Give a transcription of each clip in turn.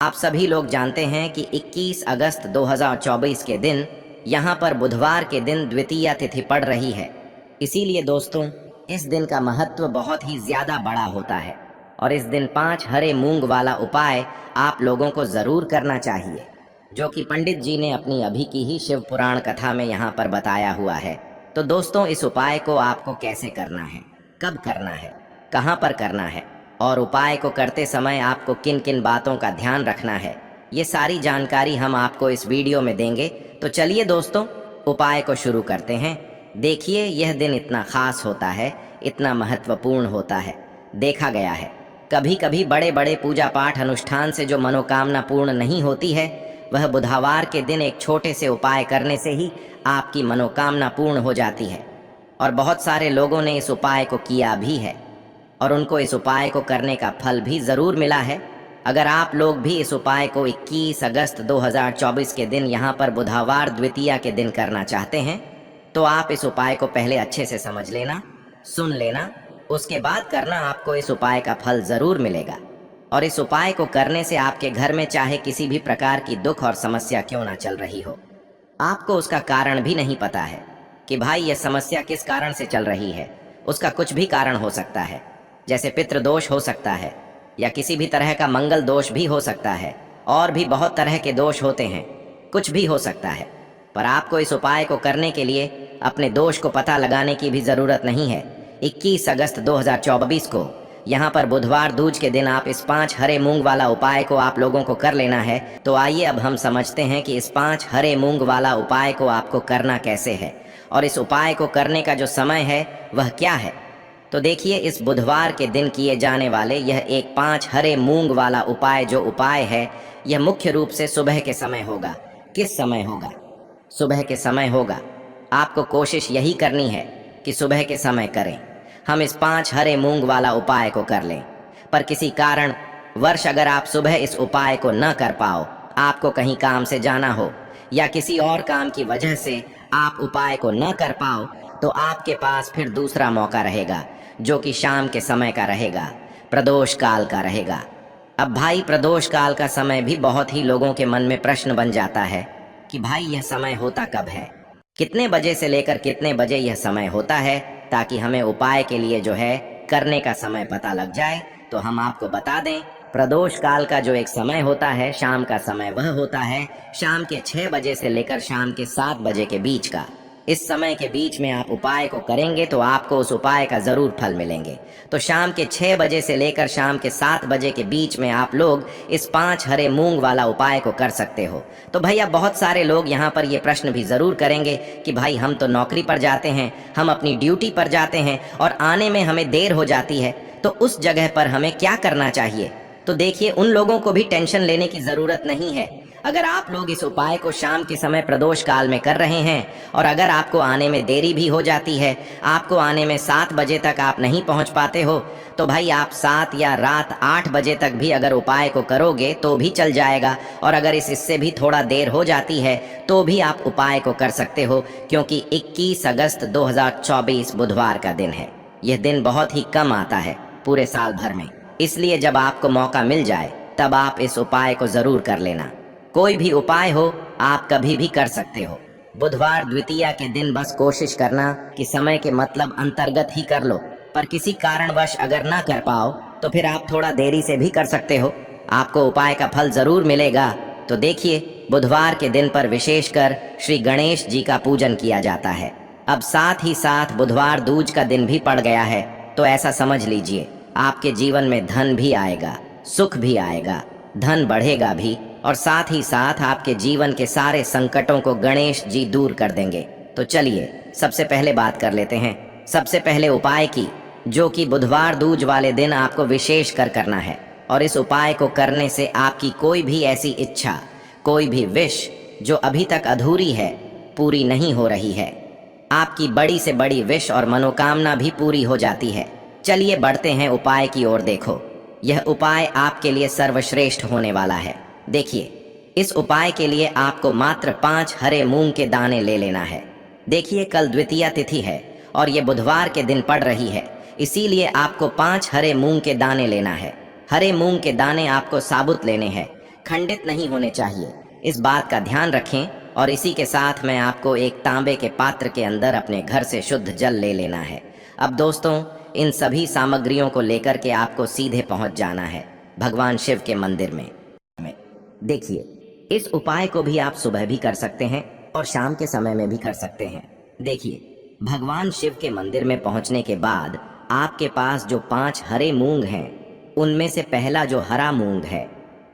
आप सभी लोग जानते हैं कि 21 अगस्त 2024 के दिन यहाँ पर बुधवार के दिन द्वितीया तिथि पड़ रही है। इसीलिए दोस्तों, इस दिन का महत्व बहुत ही ज़्यादा बड़ा होता है और इस दिन 5 हरे मूंग वाला उपाय आप लोगों को ज़रूर करना चाहिए, जो कि पंडित जी ने अपनी अभी की ही शिव पुराण कथा में यहाँ पर बताया हुआ है। तो दोस्तों, इस उपाय को आपको कैसे करना है, कब करना है, कहाँ पर करना है और उपाय को करते समय आपको किन किन बातों का ध्यान रखना है, ये सारी जानकारी हम आपको इस वीडियो में देंगे। तो चलिए दोस्तों, उपाय को शुरू करते हैं। देखिए, यह दिन इतना खास होता है, इतना महत्वपूर्ण होता है। देखा गया है कभी कभी बड़े बड़े पूजा पाठ अनुष्ठान से जो मनोकामना पूर्ण नहीं होती है, वह बुधवार के दिन एक छोटे से उपाय करने से ही आपकी मनोकामना पूर्ण हो जाती है। और बहुत सारे लोगों ने इस उपाय को किया भी है और उनको इस उपाय को करने का फल भी ज़रूर मिला है। अगर आप लोग भी इस उपाय को 21 अगस्त 2024 के दिन यहाँ पर बुधवार द्वितीया के दिन करना चाहते हैं, तो आप इस उपाय को पहले अच्छे से समझ लेना, सुन लेना, उसके बाद करना। आपको इस उपाय का फल ज़रूर मिलेगा। और इस उपाय को करने से आपके घर में चाहे किसी भी प्रकार की दुख और समस्या क्यों ना चल रही हो, आपको उसका कारण भी नहीं पता है कि भाई यह समस्या किस कारण से चल रही है। उसका कुछ भी कारण हो सकता है, जैसे पितृ दोष हो सकता है या किसी भी तरह का मंगल दोष भी हो सकता है, और भी बहुत तरह के दोष होते हैं, कुछ भी हो सकता है। पर आपको इस उपाय को करने के लिए अपने दोष को पता लगाने की भी ज़रूरत नहीं है। 21 अगस्त 2024 को यहाँ पर बुधवार दूज के दिन आप इस 5 हरे मूंग वाला उपाय को आप लोगों को कर लेना है। तो आइए अब हम समझते हैं कि इस 5 हरे मूंग वाला उपाय को आपको करना कैसे है और इस उपाय को करने का जो समय है वह क्या है। तो देखिए, इस बुधवार के दिन किए जाने वाले यह एक 5 हरे मूंग वाला उपाय जो उपाय है, यह मुख्य रूप से सुबह के समय होगा। किस समय होगा? सुबह के समय होगा। आपको कोशिश यही करनी है कि सुबह के समय करें। हम इस 5 हरे मूंग वाला उपाय को कर लें। पर किसी कारण वर्ष अगर आप सुबह इस उपाय को न कर पाओ, आपको कहीं काम से जाना हो या किसी और काम की वजह से आप उपाय को न कर पाओ, तो आपके पास फिर दूसरा मौका रहेगा, जो कि शाम के समय का रहेगा, प्रदोष काल का रहेगा। अब भाई, प्रदोष काल का समय भी बहुत ही लोगों के मन में प्रश्न बन जाता है कि भाई यह समय होता कब है, कितने बजे से लेकर कितने बजे यह समय होता है, ताकि हमें उपाय के लिए जो है करने का समय पता लग जाए। तो हम आपको बता दें, प्रदोष काल का जो एक समय होता है, शाम का समय, वह होता है शाम के 6 बजे से लेकर शाम के 7 बजे के बीच का। इस समय के बीच में आप उपाय को करेंगे तो आपको उस उपाय का ज़रूर फल मिलेंगे। तो शाम के 6 बजे से लेकर शाम के 7 बजे के बीच में आप लोग इस 5 हरे मूंग वाला उपाय को कर सकते हो। तो भैया, बहुत सारे लोग यहाँ पर ये प्रश्न भी ज़रूर करेंगे कि भाई हम तो नौकरी पर जाते हैं, हम अपनी ड्यूटी पर जाते हैं और आने में हमें देर हो जाती है, तो उस जगह पर हमें क्या करना चाहिए। तो देखिए, उन लोगों को भी टेंशन लेने की ज़रूरत नहीं है। अगर आप लोग इस उपाय को शाम के समय प्रदोष काल में कर रहे हैं और अगर आपको आने में देरी भी हो जाती है, आपको आने में 7 बजे तक आप नहीं पहुंच पाते हो, तो भाई आप 7 या रात 8 बजे तक भी अगर उपाय को करोगे तो भी चल जाएगा। और अगर इससे भी थोड़ा देर हो जाती है तो भी आप उपाय को कर सकते हो, क्योंकि 21 अगस्त 2024 बुधवार का दिन है। यह दिन बहुत ही कम आता है पूरे साल भर में, इसलिए जब आपको मौका मिल जाए तब आप इस उपाय को ज़रूर कर लेना। कोई भी उपाय हो, आप कभी भी कर सकते हो। बुधवार द्वितीया के दिन बस कोशिश करना कि समय के मतलब अंतर्गत ही कर लो। पर किसी कारणवश अगर ना कर पाओ तो फिर आप थोड़ा देरी से भी कर सकते हो, आपको उपाय का फल ज़रूर मिलेगा। तो देखिए, बुधवार के दिन पर विशेषकर श्री गणेश जी का पूजन किया जाता है। अब साथ ही साथ बुधवार दूज का दिन भी पड़ गया है, तो ऐसा समझ लीजिए आपके जीवन में धन भी आएगा, सुख भी आएगा, धन बढ़ेगा भी, और साथ ही साथ आपके जीवन के सारे संकटों को गणेश जी दूर कर देंगे। तो चलिए, सबसे पहले बात कर लेते हैं सबसे पहले उपाय की, जो कि बुधवार दूज वाले दिन आपको विशेष कर करना है। और इस उपाय को करने से आपकी कोई भी ऐसी इच्छा, कोई भी विश जो अभी तक अधूरी है, पूरी नहीं हो रही है, आपकी बड़ी से बड़ी विश और मनोकामना भी पूरी हो जाती है। चलिए बढ़ते हैं उपाय की ओर। देखो, यह उपाय आपके लिए सर्वश्रेष्ठ होने वाला है। देखिए, इस उपाय के लिए आपको मात्र 5 हरे मूंग के दाने ले लेना है। देखिए, कल द्वितीया तिथि है और ये बुधवार के दिन पड़ रही है, इसीलिए आपको 5 हरे मूंग के दाने लेना है। हरे मूंग के दाने आपको साबुत लेने हैं, खंडित नहीं होने चाहिए। इस बात का ध्यान रखें। और इसी के साथ मैं आपको एक तांबे के पात्र के अंदर अपने घर से शुद्ध जल ले लेना है। अब दोस्तों, इन सभी सामग्रियों को लेकर के आपको सीधे पहुंच जाना है भगवान शिव के मंदिर में। देखिए, इस उपाय को भी आप सुबह भी कर सकते हैं और शाम के समय में भी कर सकते हैं। देखिए, भगवान शिव के मंदिर में पहुंचने के बाद आपके पास जो 5 हरे मूंग हैं, उनमें से पहला जो हरा मूंग है,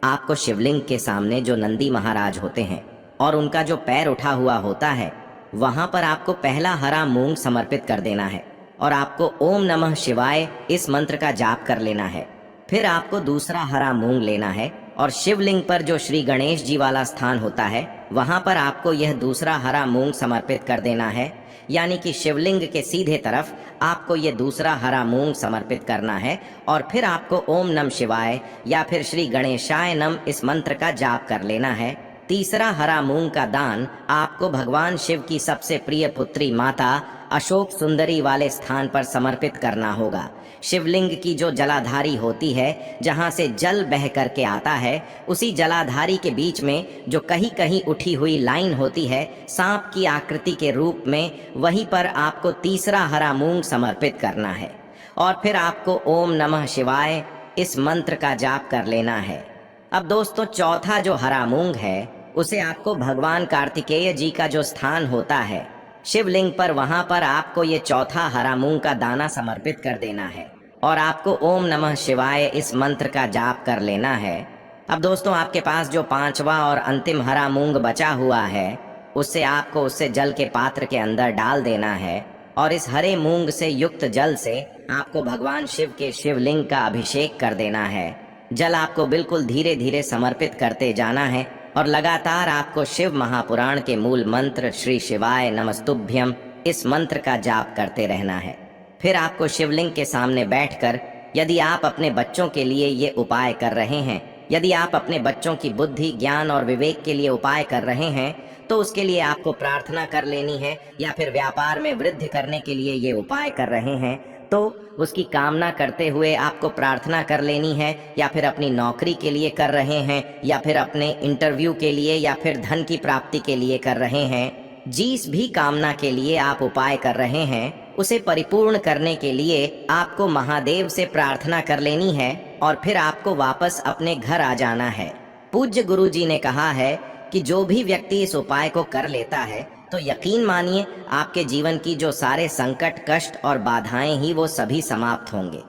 आपको शिवलिंग के सामने जो नंदी महाराज होते हैं और उनका जो पैर उठा हुआ होता है, वहां पर आपको पहला हरा मूंग समर्पित कर देना है और आपको ओम नमः शिवाय इस मंत्र का जाप कर लेना है। फिर आपको दूसरा हरा मूंग लेना है और शिवलिंग पर जो श्री गणेश जी वाला स्थान होता है, वहां पर आपको यह दूसरा हरा मूंग समर्पित कर देना है। यानी कि शिवलिंग के सीधे तरफ आपको यह दूसरा हरा मूंग समर्पित करना है और फिर आपको ओम नमः शिवाय या फिर श्री गणेशाय नम इस मंत्र का जाप कर लेना है। तीसरा हरा मूंग का दान आपको भगवान शिव की सबसे प्रिय पुत्री माता अशोक सुंदरी वाले स्थान पर समर्पित करना होगा। शिवलिंग की जो जलाधारी होती है, जहां से जल बह करके आता है, उसी जलाधारी के बीच में जो कहीं कहीं उठी हुई लाइन होती है सांप की आकृति के रूप में, वहीं पर आपको तीसरा हरा मूंग समर्पित करना है और फिर आपको ओम नमः शिवाय इस मंत्र का जाप कर लेना है। अब दोस्तों, चौथा जो हरा मूंग है, उसे आपको भगवान कार्तिकेय जी का जो स्थान होता है शिवलिंग पर, वहां पर आपको ये चौथा हरा मूंग का दाना समर्पित कर देना है और आपको ओम नमः शिवाय इस मंत्र का जाप कर लेना है। अब दोस्तों, आपके पास जो 5वां और अंतिम हरा मूंग बचा हुआ है, उससे जल के पात्र के अंदर डाल देना है और इस हरे मूंग से युक्त जल से आपको भगवान शिव के शिवलिंग का अभिषेक कर देना है। जल आपको बिल्कुल धीरे धीरे समर्पित करते जाना है और लगातार आपको शिव महापुराण के मूल मंत्र श्री शिवाय नमस्तुभ्यम इस मंत्र का जाप करते रहना है। फिर आपको शिवलिंग के सामने बैठकर, यदि आप अपने बच्चों के लिए ये उपाय कर रहे हैं, यदि आप अपने बच्चों की बुद्धि, ज्ञान और विवेक के लिए उपाय कर रहे हैं, तो उसके लिए आपको प्रार्थना कर लेनी है। या फिर व्यापार में वृद्धि करने के लिए ये उपाय कर रहे हैं, तो उसकी कामना करते हुए आपको प्रार्थना कर लेनी है। या फिर अपनी नौकरी के लिए कर रहे हैं, या फिर अपने इंटरव्यू के लिए, या फिर धन की प्राप्ति के लिए कर रहे हैं, जिस भी कामना के लिए आप उपाय कर रहे हैं, उसे परिपूर्ण करने के लिए आपको महादेव से प्रार्थना कर लेनी है और फिर आपको वापस अपने घर आ जाना है। पूज्य गुरु जी ने कहा है कि जो भी व्यक्ति इस उपाय को कर लेता है, तो यकीन मानिए आपके जीवन की जो सारे संकट, कष्ट और बाधाएं ही वो सभी समाप्त होंगे।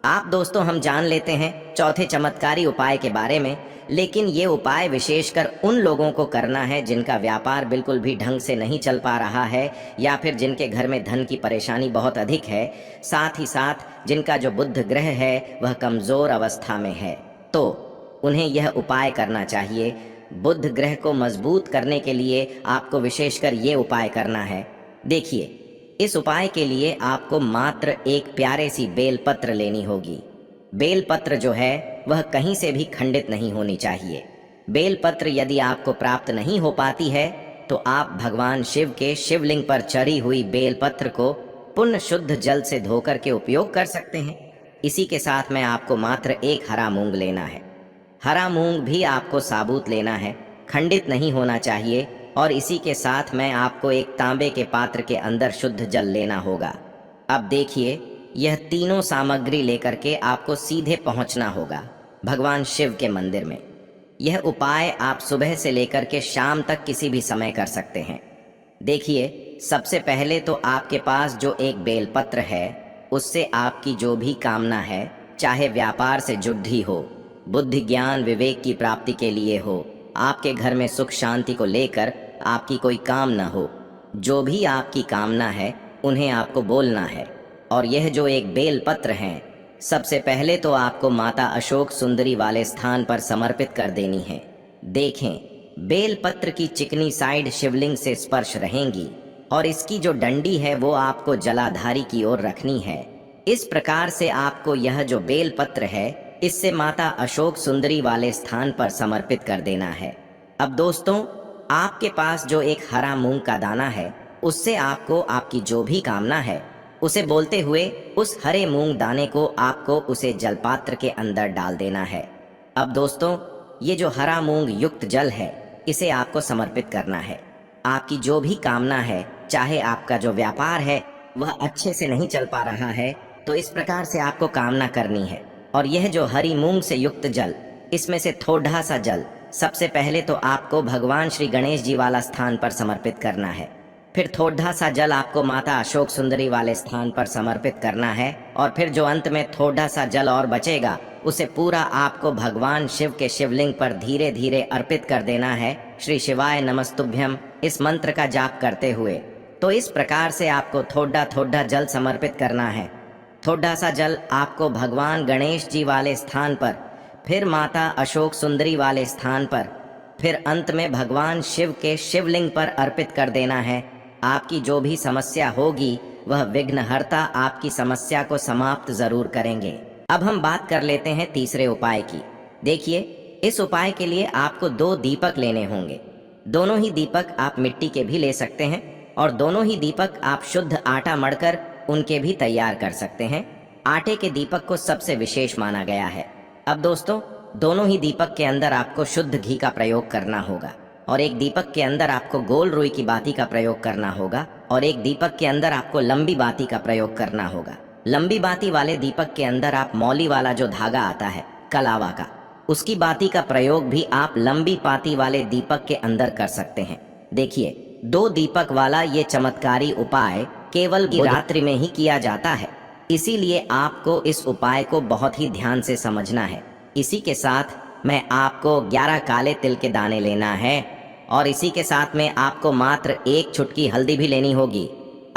आप दोस्तों, हम जान लेते हैं चौथे चमत्कारी उपाय के बारे में, लेकिन ये उपाय विशेषकर उन लोगों को करना है जिनका व्यापार बिल्कुल भी ढंग से नहीं चल पा रहा है, या फिर जिनके घर में धन की परेशानी बहुत अधिक है, साथ ही साथ जिनका जो बुध ग्रह है वह कमजोर अवस्था में है, तो उन्हें यह उपाय करना चाहिए। बुध ग्रह को मजबूत करने के लिए आपको विशेषकर ये उपाय करना है। देखिए, इस उपाय के लिए आपको मात्र एक प्यारे सी बेलपत्र लेनी होगी। बेलपत्र जो है वह कहीं से भी खंडित नहीं होनी चाहिए। बेलपत्र यदि आपको प्राप्त नहीं हो पाती है, तो आप भगवान शिव के शिवलिंग पर चढ़ी हुई बेलपत्र को पुण्य शुद्ध जल से धोकर के उपयोग कर सकते हैं। इसी के साथ में आपको मात्र एक हरा मूंग लेना है। हरा मूंग भी आपको साबुत लेना है, खंडित नहीं होना चाहिए। और इसी के साथ में आपको एक तांबे के पात्र के अंदर शुद्ध जल लेना होगा। अब देखिए, यह तीनों सामग्री लेकर के आपको सीधे पहुंचना होगा भगवान शिव के मंदिर में। यह उपाय आप सुबह से लेकर के शाम तक किसी भी समय कर सकते हैं। देखिए, सबसे पहले तो आपके पास जो एक बेलपत्र है, उससे आपकी जो भी कामना है, चाहे व्यापार से जुड़ी हो, बुद्धि ज्ञान विवेक की प्राप्ति के लिए हो, आपके घर में सुख शांति को लेकर आपकी कोई काम न हो, जो भी आपकी कामना है उन्हें आपको बोलना है। और यह जो एक बेलपत्र है, सबसे पहले तो आपको माता अशोक सुंदरी वाले स्थान पर समर्पित कर देनी है। देखें, बेलपत्र की चिकनी साइड शिवलिंग से स्पर्श रहेंगी और इसकी जो डंडी है वो आपको जलाधारी की ओर रखनी है। इस प्रकार से आपको यह जो बेलपत्र है, इससे माता अशोक सुंदरी वाले स्थान पर समर्पित कर देना है। अब दोस्तों, आपके पास जो एक हरा मूंग का दाना है, उससे आपको आपकी जो भी कामना है उसे बोलते हुए उस हरे मूंग दाने को आपको उसे जलपात्र के अंदर डाल देना है। अब दोस्तों, ये जो हरा मूंग युक्त जल है इसे आपको समर्पित करना है। आपकी जो भी कामना है, चाहे आपका जो व्यापार है वह अच्छे से नहीं चल पा रहा है, तो इस प्रकार से आपको कामना करनी है। और यह जो हरी मूंग से युक्त जल, इसमें से थोड़ा सा जल सबसे पहले तो आपको भगवान श्री गणेश जी वाला स्थान पर समर्पित करना है। फिर थोड़ा सा जल आपको माता अशोक सुंदरी वाले स्थान पर समर्पित करना है। और फिर जो अंत में थोड़ा सा जल और बचेगा उसे पूरा आपको भगवान शिव के शिवलिंग पर धीरे धीरे अर्पित कर देना है। श्री शिवाय नमस्तुभ्यम इस मंत्र का जाप करते हुए। तो इस प्रकार से आपको थोड़ा थोड़ा जल समर्पित करना है। थोड़ा सा जल आपको भगवान गणेश जी वाले स्थान पर, फिर माता अशोक सुंदरी वाले स्थान पर, फिर अंत में भगवान शिव के शिवलिंग पर अर्पित कर देना है। आपकी जो भी समस्या होगी वह विघ्नहर्ता आपकी समस्या को समाप्त जरूर करेंगे। अब हम बात कर लेते हैं तीसरे उपाय की। देखिए, इस उपाय के लिए आपको 2 दीपक लेने होंगे। दोनों ही दीपक आप मिट्टी के भी ले सकते हैं और दोनों ही दीपक आप शुद्ध आटा मढ़कर उनके भी तैयार कर सकते हैं। आटे के दीपक को सबसे विशेष माना गया है। अब दोस्तों, दोनों ही दीपक के अंदर आपको शुद्ध घी का प्रयोग करना होगा और एक दीपक के अंदर आपको गोल रुई की बाती का प्रयोग करना होगा और एक दीपक के अंदर आपको लंबी बाती का प्रयोग करना होगा। लंबी बाती वाले दीपक के अंदर आप मौली वाला जो धागा आता है कलावा का, उसकी बाती का प्रयोग भी आप लंबी बाती वाले दीपक के अंदर कर सकते हैं। देखिए, 2 दीपक वाला ये चमत्कारी उपाय केवल रात्रि में ही किया जाता है, इसीलिए आपको इस उपाय को बहुत ही ध्यान से समझना है। इसी के साथ मैं आपको 11 काले तिल के दाने लेना है और इसी के साथ में आपको मात्र 1 चुटकी हल्दी भी लेनी होगी।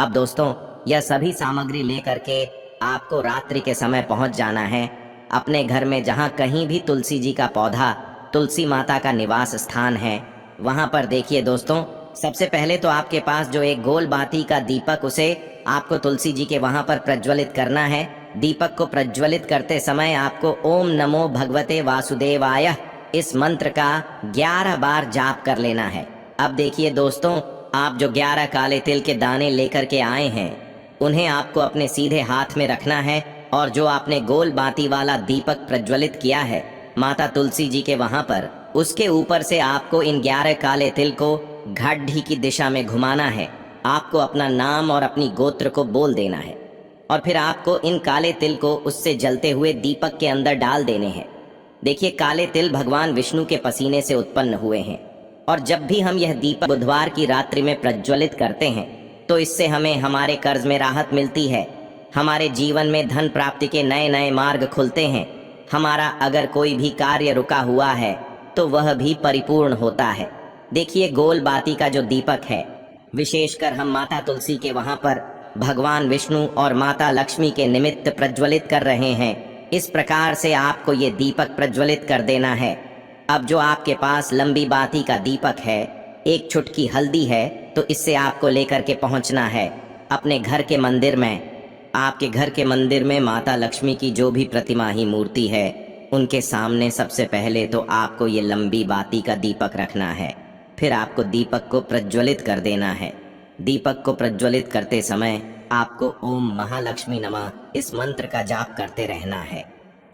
अब दोस्तों, यह सभी सामग्री लेकर के आपको रात्रि के समय पहुंच जाना है अपने घर में, जहां कहीं भी तुलसी जी का पौधा, तुलसी माता का निवास स्थान है, वहां पर। देखिए दोस्तों, सबसे पहले तो आपके पास जो एक गोल बाती का दीपक, उसे आपको तुलसी जी के वहां पर प्रज्वलित करना है। दीपक को प्रज्वलित करते समय आपको ओम नमो भगवते वासुदेवाय इस मंत्र का 11 बार जाप कर लेना है। अब देखिए दोस्तों, आप जो 11 काले तिल के दाने लेकर के आए हैं उन्हें आपको अपने सीधे हाथ में रखना है और जो आपने गोल बाती वाला दीपक प्रज्वलित किया है माता तुलसी जी के वहां पर, उसके ऊपर से आपको इन 11 काले तिल को घाटी की दिशा में घुमाना है। आपको अपना नाम और अपनी गोत्र को बोल देना है और फिर आपको इन काले तिल को उससे जलते हुए दीपक के अंदर डाल देने हैं। देखिए, काले तिल भगवान विष्णु के पसीने से उत्पन्न हुए हैं और जब भी हम यह दीपक बुधवार की रात्रि में प्रज्वलित करते हैं तो इससे हमें हमारे कर्ज में राहत मिलती है, हमारे जीवन में धन प्राप्ति के नए नए मार्ग खुलते हैं, हमारा अगर कोई भी कार्य रुका हुआ है तो वह भी परिपूर्ण होता है। देखिए, गोल बाती का जो दीपक है, विशेषकर हम माता तुलसी के वहां पर भगवान विष्णु और माता लक्ष्मी के निमित्त प्रज्वलित कर रहे हैं। इस प्रकार से आपको ये दीपक प्रज्वलित कर देना है। अब जो आपके पास लंबी बाती का दीपक है, 1 चुटकी हल्दी है, तो इससे आपको लेकर के पहुंचना है अपने घर के मंदिर में। आपके घर के मंदिर में माता लक्ष्मी की जो भी प्रतिमा ही मूर्ति है, उनके सामने सबसे पहले तो आपको ये लंबी बाती का दीपक रखना है। फिर आपको दीपक को प्रज्वलित कर देना है। दीपक को प्रज्वलित करते समय आपको ओम महालक्ष्मी नमः इस मंत्र का जाप करते रहना है।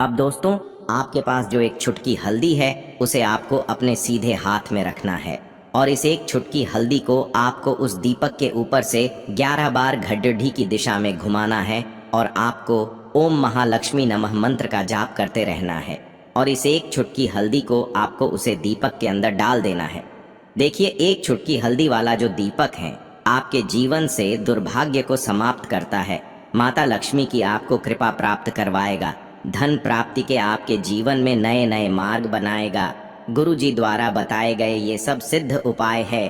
अब दोस्तों, आपके पास जो 1 चुटकी हल्दी है उसे आपको अपने सीधे हाथ में रखना है और इस 1 चुटकी हल्दी को आपको उस दीपक के ऊपर से 11 बार घड्डी की दिशा में घुमाना है और आपको ओम महालक्ष्मी नमः मंत्र का जाप करते रहना है और इस 1 चुटकी हल्दी को आपको उसे दीपक के अंदर डाल देना है। देखिए, 1 चुटकी हल्दी वाला जो दीपक है आपके जीवन से दुर्भाग्य को समाप्त करता है, माता लक्ष्मी की आपको कृपा प्राप्त करवाएगा, धन प्राप्ति के आपके जीवन में नए नए मार्ग बनाएगा। गुरु जी द्वारा बताए गए ये सब सिद्ध उपाय है।